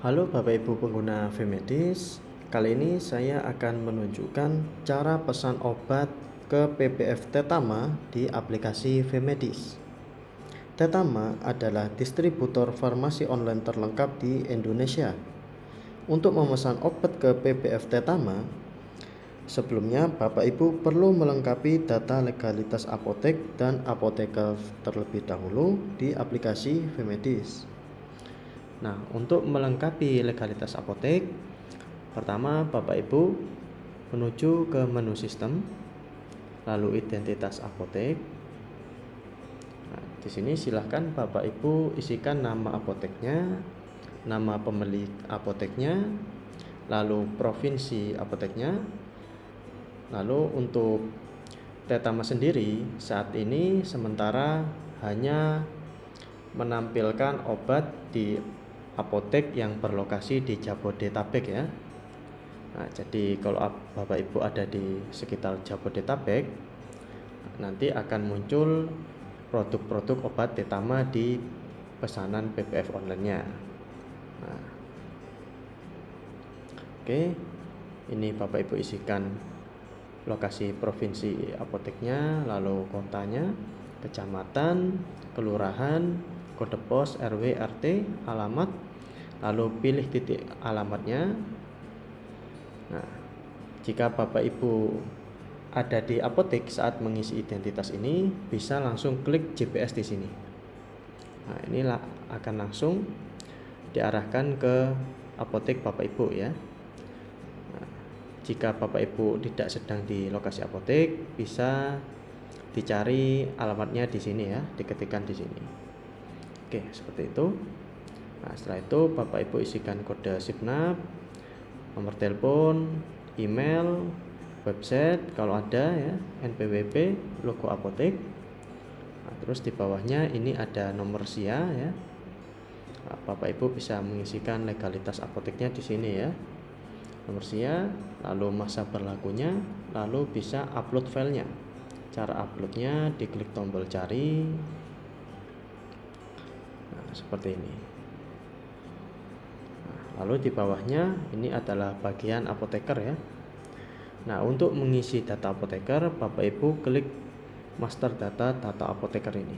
Halo Bapak Ibu pengguna Vmedis, kali ini saya akan menunjukkan cara pesan obat ke PPF Tetama di aplikasi Vmedis. Tetama adalah distributor farmasi online terlengkap di Indonesia. Untuk memesan obat ke PPF Tetama, sebelumnya Bapak Ibu perlu melengkapi data legalitas apotek dan apoteker terlebih dahulu di aplikasi Vmedis. Nah, untuk melengkapi legalitas apotek, pertama Bapak Ibu menuju ke menu sistem, lalu identitas apotek. Nah, di sini silahkan Bapak Ibu isikan nama apoteknya, nama pemilik apoteknya, lalu provinsi apoteknya. Lalu untuk Tetama sendiri saat ini sementara hanya menampilkan obat di apotek yang berlokasi di Jabodetabek ya. Nah, jadi kalau Bapak Ibu ada di sekitar Jabodetabek, nanti akan muncul produk-produk obat Tetama di pesanan PPF online-nya. Nah, oke, ini Bapak Ibu isikan lokasi provinsi apoteknya, lalu kotanya, kecamatan, kelurahan, kode pos, RW, RT, alamat, lalu pilih titik alamatnya. Nah, jika Bapak Ibu ada di apotek saat mengisi identitas ini, bisa langsung klik GPS di sini. Nah, inilah akan langsung diarahkan ke apotek Bapak Ibu ya. Nah, jika Bapak Ibu tidak sedang di lokasi apotek, bisa dicari alamatnya di sini ya, diketikkan di sini. Oke, seperti itu. Nah, setelah itu Bapak Ibu isikan kode SIPNAP, nomor telepon, email, website kalau ada ya, NPWP, logo apotek. Nah, terus di bawahnya ini ada nomor SIA ya. Nah, Bapak Ibu bisa mengisikan legalitas apoteknya di sini ya. Nomor SIA, lalu masa berlakunya, lalu bisa upload filenya. Cara uploadnya diklik tombol cari. Nah, seperti ini. Nah, lalu di bawahnya ini adalah bagian apoteker ya. Nah, untuk mengisi data apoteker, Bapak Ibu klik master data apoteker ini.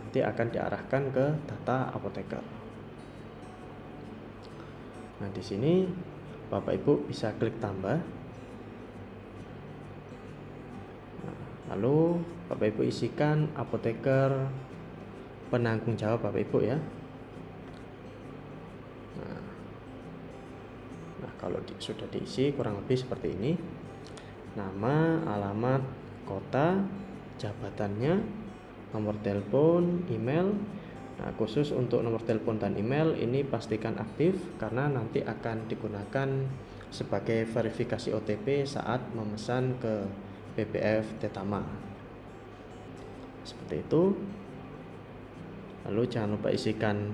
Nanti akan diarahkan ke data apoteker. Nah, di sini Bapak Ibu bisa klik tambah. Nah, lalu Bapak Ibu isikan apoteker penanggung jawab Bapak Ibu ya. Nah, kalau sudah diisi kurang lebih seperti ini. Nama, alamat, kota, jabatannya, nomor telepon, email. Nah, khusus untuk nomor telepon dan email ini pastikan aktif karena nanti akan digunakan sebagai verifikasi OTP saat memesan ke PPF Tetama. Seperti itu. Lalu jangan lupa isikan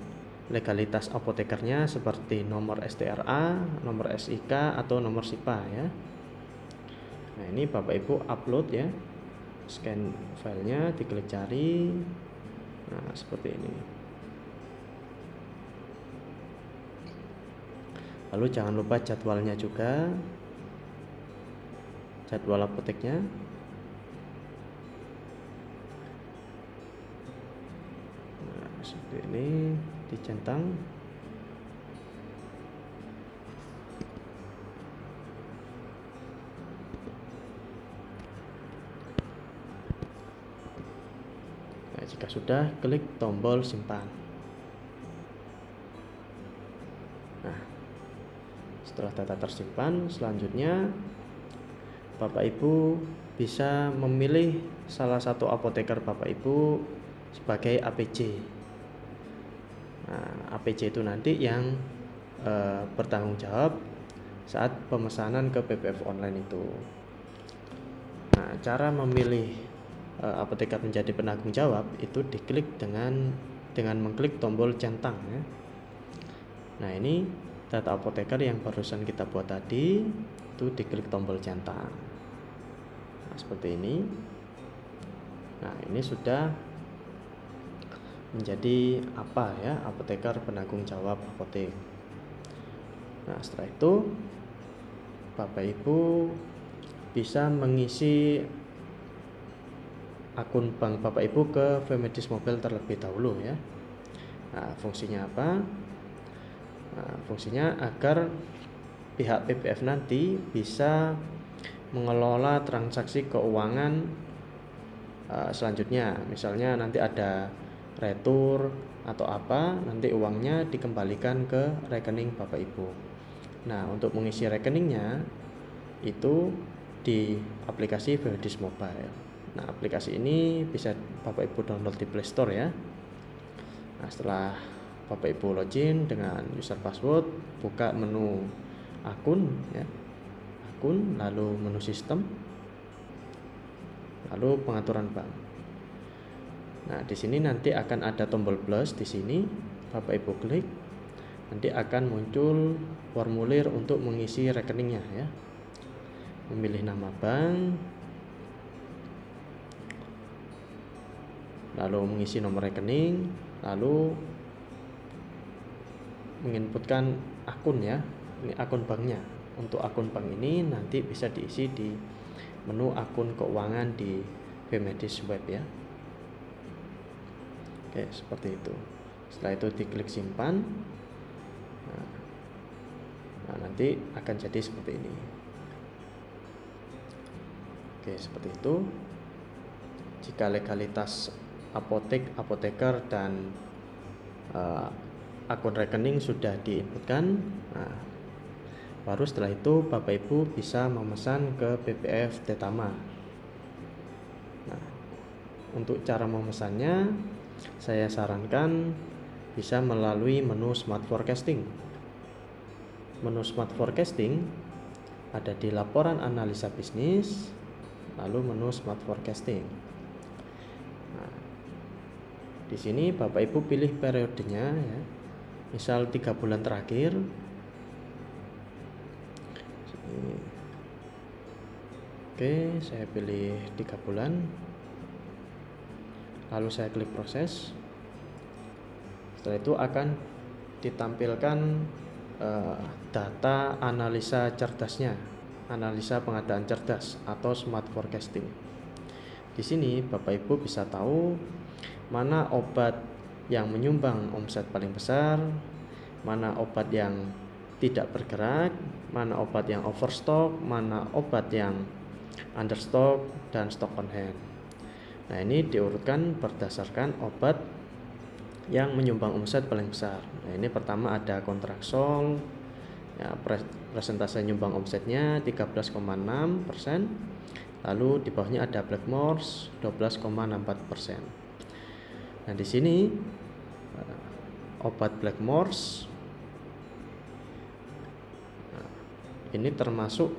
legalitas apotekernya seperti nomor STRA, nomor SIK atau nomor SIPA ya. Nah, ini Bapak Ibu upload ya. Scan filenya, diklik cari. Nah, seperti ini. Lalu jangan lupa jadwalnya juga. Jadwal apoteknya. Nah, seperti ini dicentang. Nah, jika sudah, klik tombol simpan. Nah, setelah data tersimpan, selanjutnya Bapak Ibu bisa memilih salah satu apoteker Bapak Ibu sebagai APC. Nah, APC itu nanti yang bertanggung jawab saat pemesanan ke PPF online itu. Nah, cara memilih apoteker menjadi penanggung jawab itu diklik dengan mengklik tombol centang ya. Nah, ini data apoteker yang barusan kita buat tadi itu diklik tombol centang. Nah, seperti ini. Nah, ini sudah menjadi apa ya, apoteker penanggung jawab apotek. Nah, setelah itu Bapak Ibu bisa mengisi akun bank Bapak Ibu ke Vmedis Mobile terlebih dahulu ya. Nah, fungsinya apa? Nah, fungsinya agar pihak PPF nanti bisa mengelola transaksi keuangan selanjutnya. Misalnya nanti ada retur atau apa, nanti uangnya dikembalikan ke rekening Bapak Ibu. Nah, untuk mengisi rekeningnya itu di aplikasi Vmedis Mobile. Nah, aplikasi ini bisa Bapak Ibu download di Play Store ya. Nah, setelah Bapak Ibu login dengan user password, buka menu akun ya. Akun, lalu menu sistem, lalu pengaturan bank. Nah, di sini nanti akan ada tombol plus di sini. Bapak Ibu klik, nanti akan muncul formulir untuk mengisi rekeningnya ya. Memilih nama bank, lalu mengisi nomor rekening, lalu menginputkan akun ya. Ini akun banknya. Untuk akun bank ini nanti bisa diisi di menu akun keuangan di Vmedis Web ya. Oke, seperti itu. Setelah itu diklik simpan. Nah, nanti akan jadi seperti ini. Oke, seperti itu. Jika legalitas apotek, apoteker dan akun rekening sudah diinputkan, nah, baru setelah itu Bapak Ibu bisa memesan ke PPF Tetama. Nah, untuk cara memesannya, saya sarankan bisa melalui menu Smart Forecasting. Menu Smart Forecasting ada di laporan analisa bisnis, lalu menu Smart Forecasting. Nah, di sini Bapak Ibu pilih periodenya ya. Misal 3 bulan terakhir. Oke, saya pilih 3 bulan. Lalu saya klik proses. Setelah itu akan ditampilkan data analisa cerdasnya, analisa pengadaan cerdas atau smart forecasting. Di sini Bapak Ibu bisa tahu mana obat yang menyumbang omset paling besar, mana obat yang tidak bergerak, mana obat yang overstock, mana obat yang understock dan stock on hand. Nah, ini diurutkan berdasarkan obat yang menyumbang omset paling besar. Nah, ini pertama ada Kontraksol ya, persentase nyumbang omsetnya 13,6%. Lalu di bawahnya ada Blackmores 12,64%. Nah, di sini obat Blackmores ini termasuk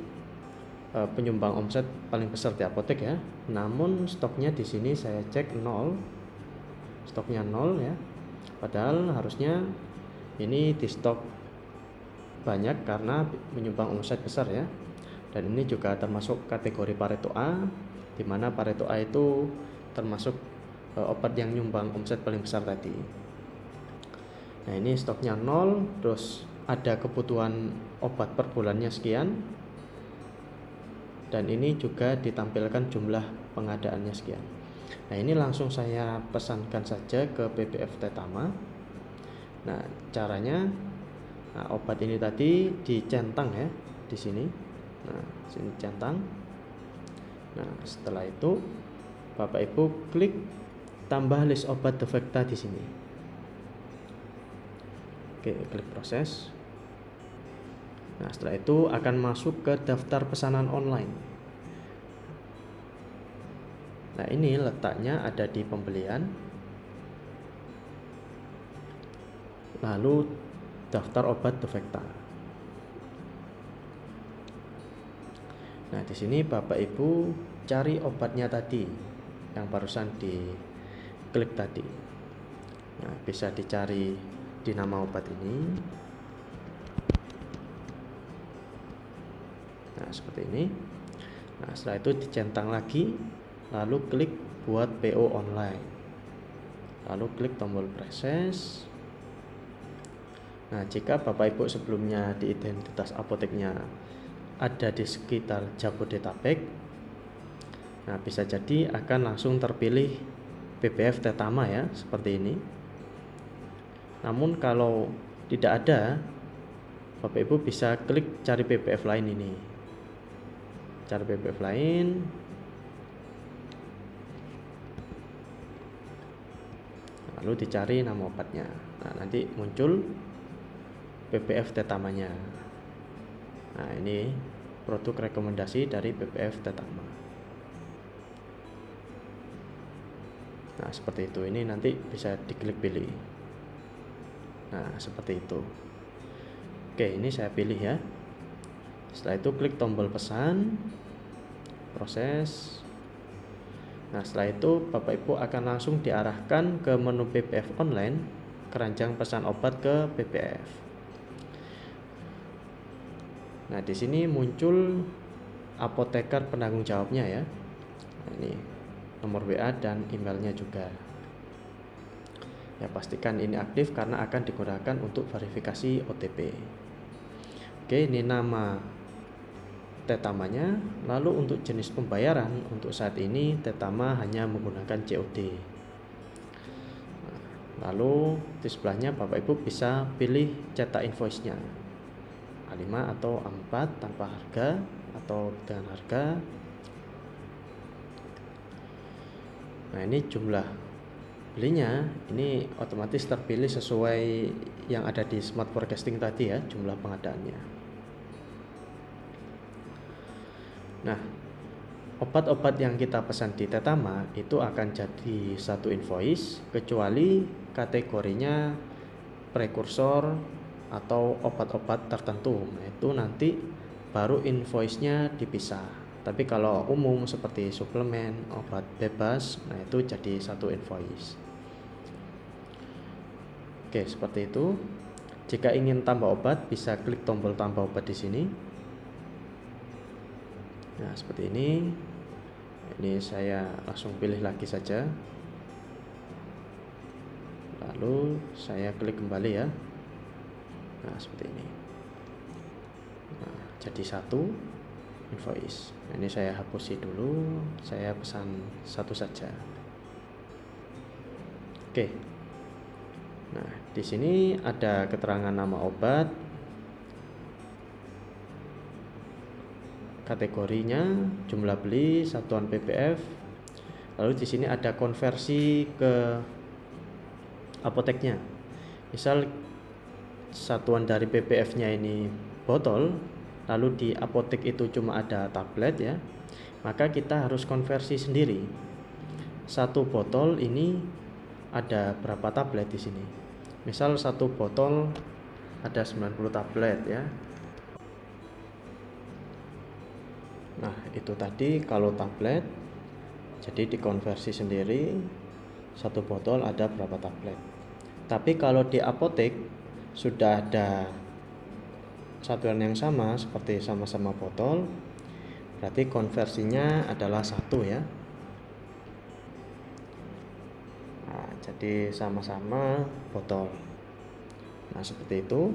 penyumbang omset paling besar di apotek ya. Namun stoknya di sini saya cek 0. Stoknya 0 ya. Padahal harusnya ini di stok banyak karena menyumbang omset besar ya. Dan ini juga termasuk kategori Pareto A, di mana Pareto A itu termasuk obat yang nyumbang omset paling besar tadi. Nah, ini stoknya 0, terus ada kebutuhan obat per bulannya sekian. Dan ini juga ditampilkan jumlah pengadaannya sekian. Nah, ini langsung saya pesankan saja ke PPF Tetama. Nah, caranya obat ini tadi dicentang ya di sini. Nah, sini centang. Nah, setelah itu Bapak Ibu klik tambah list obat defekta di sini. Oke, klik proses. Nah, setelah itu akan masuk ke daftar pesanan online. Nah, ini letaknya ada di pembelian. Lalu daftar obat defekta. Nah, di sini Bapak Ibu cari obatnya tadi yang barusan diklik tadi. Nah, bisa dicari di nama obat ini. Nah, seperti ini. Nah, setelah itu dicentang lagi, lalu klik buat PO online. Lalu klik tombol proses. Nah, jika Bapak Ibu sebelumnya di identitas apoteknya ada di sekitar Jabodetabek, nah bisa jadi akan langsung terpilih PBF Tetama ya, seperti ini. Namun kalau tidak ada, Bapak Ibu bisa klik cari PBF lain ini. Cari PBF lain. Lalu dicari nama obatnya. Nah, nanti muncul PBF Tetamanya. Nah, ini produk rekomendasi dari PBF Tetama. Nah, seperti itu. Ini nanti bisa diklik pilih. Nah, seperti itu. Oke, ini saya pilih ya. Setelah itu klik tombol pesan, proses. Nah, setelah itu Bapak Ibu akan langsung diarahkan ke menu PBF online, keranjang pesan obat ke PBF. Nah, di sini muncul apoteker penanggung jawabnya ya. Nah, ini nomor WA dan emailnya juga. Ya, pastikan ini aktif karena akan digunakan untuk verifikasi OTP. Oke, ini nama Tetamanya. Lalu untuk jenis pembayaran, untuk saat ini Tetama hanya menggunakan COD. Lalu di sebelahnya Bapak Ibu bisa pilih cetak invoice-nya, A5 atau A4 tanpa harga atau dengan harga. Nah, ini jumlah belinya, ini otomatis terpilih sesuai yang ada di smart forecasting tadi ya, jumlah pengadaannya. Nah, obat-obat yang kita pesan di Tetama itu akan jadi satu invoice, kecuali kategorinya prekursor atau obat-obat tertentu. Nah, itu nanti baru invoice-nya dipisah. Tapi kalau umum seperti suplemen, obat bebas, nah itu jadi satu invoice. Oke, seperti itu. Jika ingin tambah obat, bisa klik tombol tambah obat di sini. Nah, seperti ini. Ini saya langsung pilih lagi saja. Lalu saya klik kembali ya. Nah, seperti ini. Nah, jadi satu invoice. Nah, ini saya hapusi dulu. Saya pesan satu saja. Oke. Nah, di sini ada keterangan nama obat, kategorinya, jumlah beli, satuan PBF. Lalu di sini ada konversi ke apoteknya. Misal satuan dari PBF-nya ini botol, lalu di apotek itu cuma ada tablet ya, maka kita harus konversi sendiri. Satu botol ini ada berapa tablet di sini? Misal satu botol ada 90 tablet ya. Nah, itu tadi kalau tablet, jadi dikonversi sendiri, satu botol ada berapa tablet. Tapi kalau di apotek sudah ada satuan yang sama, seperti sama-sama botol, berarti konversinya adalah satu ya. Nah, jadi sama-sama botol. Nah, seperti itu.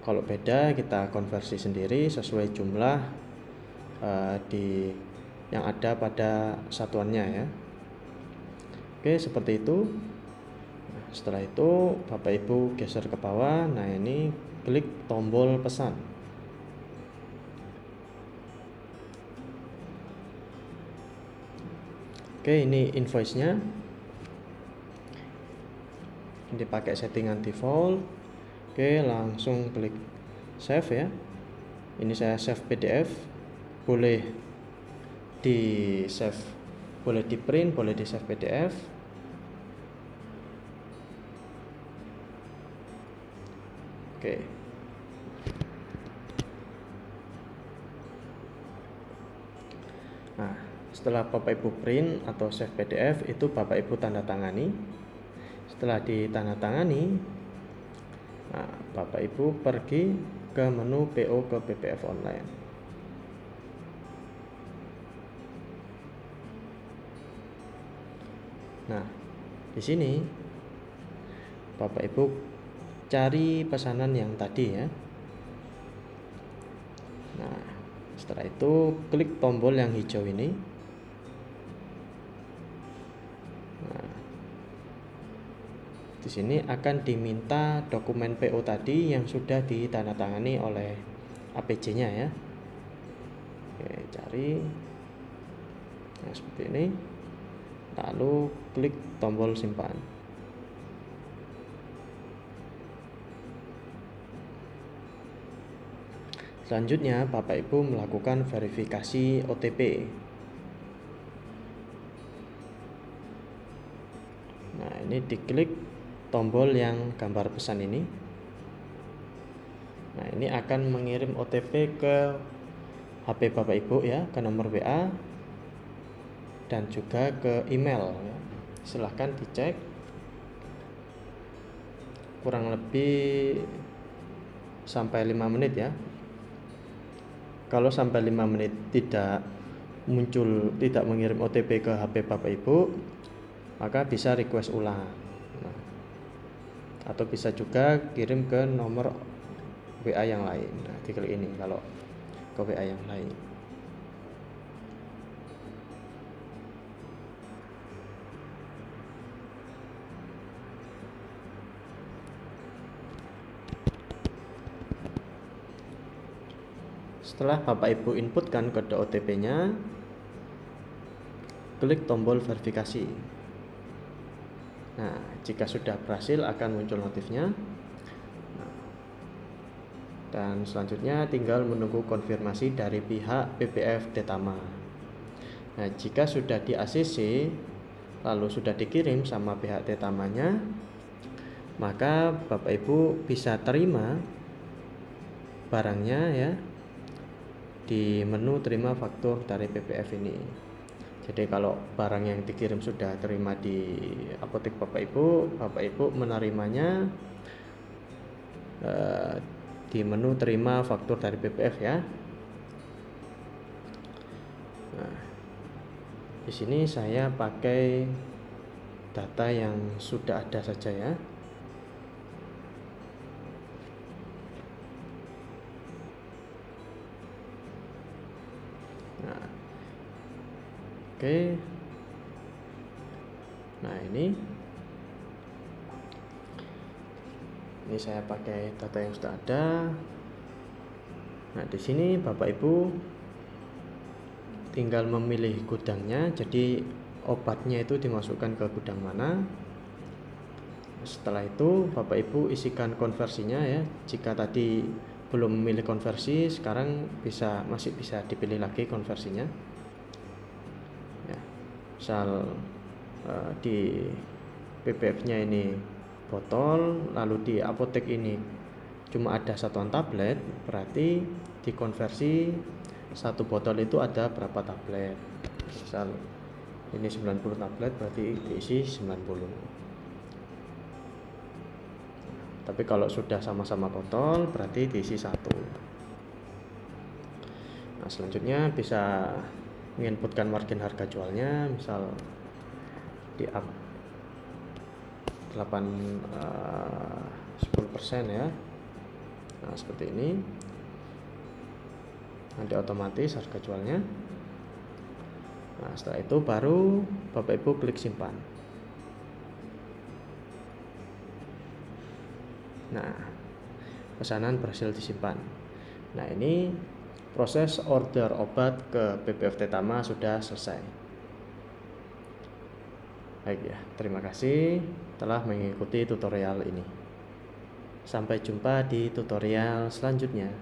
Kalau beda kita konversi sendiri sesuai jumlah di yang ada pada satuannya ya. Oke, seperti itu. Nah, setelah itu Bapak Ibu geser ke bawah. Nah, ini klik tombol pesan. Oke, ini invoice-nya. Ini pakai settingan default. Oke, langsung klik save ya. Ini saya save PDF. Boleh di save, boleh di print, boleh di save PDF. Oke. Nah, setelah Bapak Ibu print atau save PDF, itu Bapak Ibu tanda tangani. Setelah ditandatangani, nah, Bapak Ibu pergi ke menu PO ke PBF online. Nah, di sini Bapak Ibu cari pesanan yang tadi ya. Nah, setelah itu klik tombol yang hijau ini. Nah, di sini akan diminta dokumen PO tadi yang sudah ditandatangani oleh APJ-nya ya. Oke, cari. Nah, seperti ini. Lalu klik tombol simpan. Selanjutnya, Bapak Ibu melakukan verifikasi OTP. Nah, ini diklik tombol yang gambar pesan ini. Nah, ini akan mengirim OTP ke HP Bapak Ibu ya, ke nomor WA dan juga ke email ya. Silahkan dicek. Kurang lebih sampai 5 menit ya. Kalau sampai 5 menit tidak mengirim OTP ke HP Bapak Ibu, maka bisa request ulang. Nah, atau bisa juga kirim ke nomor WA yang lain. Nah, diklik ini kalau ke WA yang lain. Setelah Bapak Ibu inputkan kode OTP-nya, klik tombol verifikasi. Nah, jika sudah berhasil akan muncul notifnya. Dan selanjutnya tinggal menunggu konfirmasi dari pihak PPF Tetama. Nah, jika sudah di ACC lalu sudah dikirim sama pihak Tetamanya, maka Bapak Ibu bisa terima barangnya ya di menu terima faktur dari PPF ini. Jadi kalau barang yang dikirim sudah terima di apotek Bapak Ibu menerimanya di menu terima faktur dari PPF ya. Nah, di sini saya pakai data yang sudah ada saja ya. Nah, oke. Nah, ini saya pakai data yang sudah ada. Nah, di sini Bapak Ibu tinggal memilih gudangnya. Jadi obatnya itu dimasukkan ke gudang mana. Setelah itu Bapak Ibu isikan konversinya ya. Jika tadi belum memilih konversi, sekarang masih bisa dipilih lagi konversinya ya. Misal di PPF nya ini botol, lalu di apotek ini cuma ada satuan tablet, berarti dikonversi satu botol itu ada berapa tablet. Misal ini 90 tablet, berarti diisi 90. Tapi kalau sudah sama-sama botol berarti diisi 1. Nah, selanjutnya bisa menginputkan margin harga jualnya, misal di up 10% ya. Nah, seperti ini. Nanti otomatis harga jualnya. Nah, setelah itu baru Bapak Ibu klik simpan. Nah, pesanan berhasil disimpan. Nah, ini proses order obat ke PPF Tetama sudah selesai. Baik ya, terima kasih telah mengikuti tutorial ini. Sampai jumpa di tutorial selanjutnya.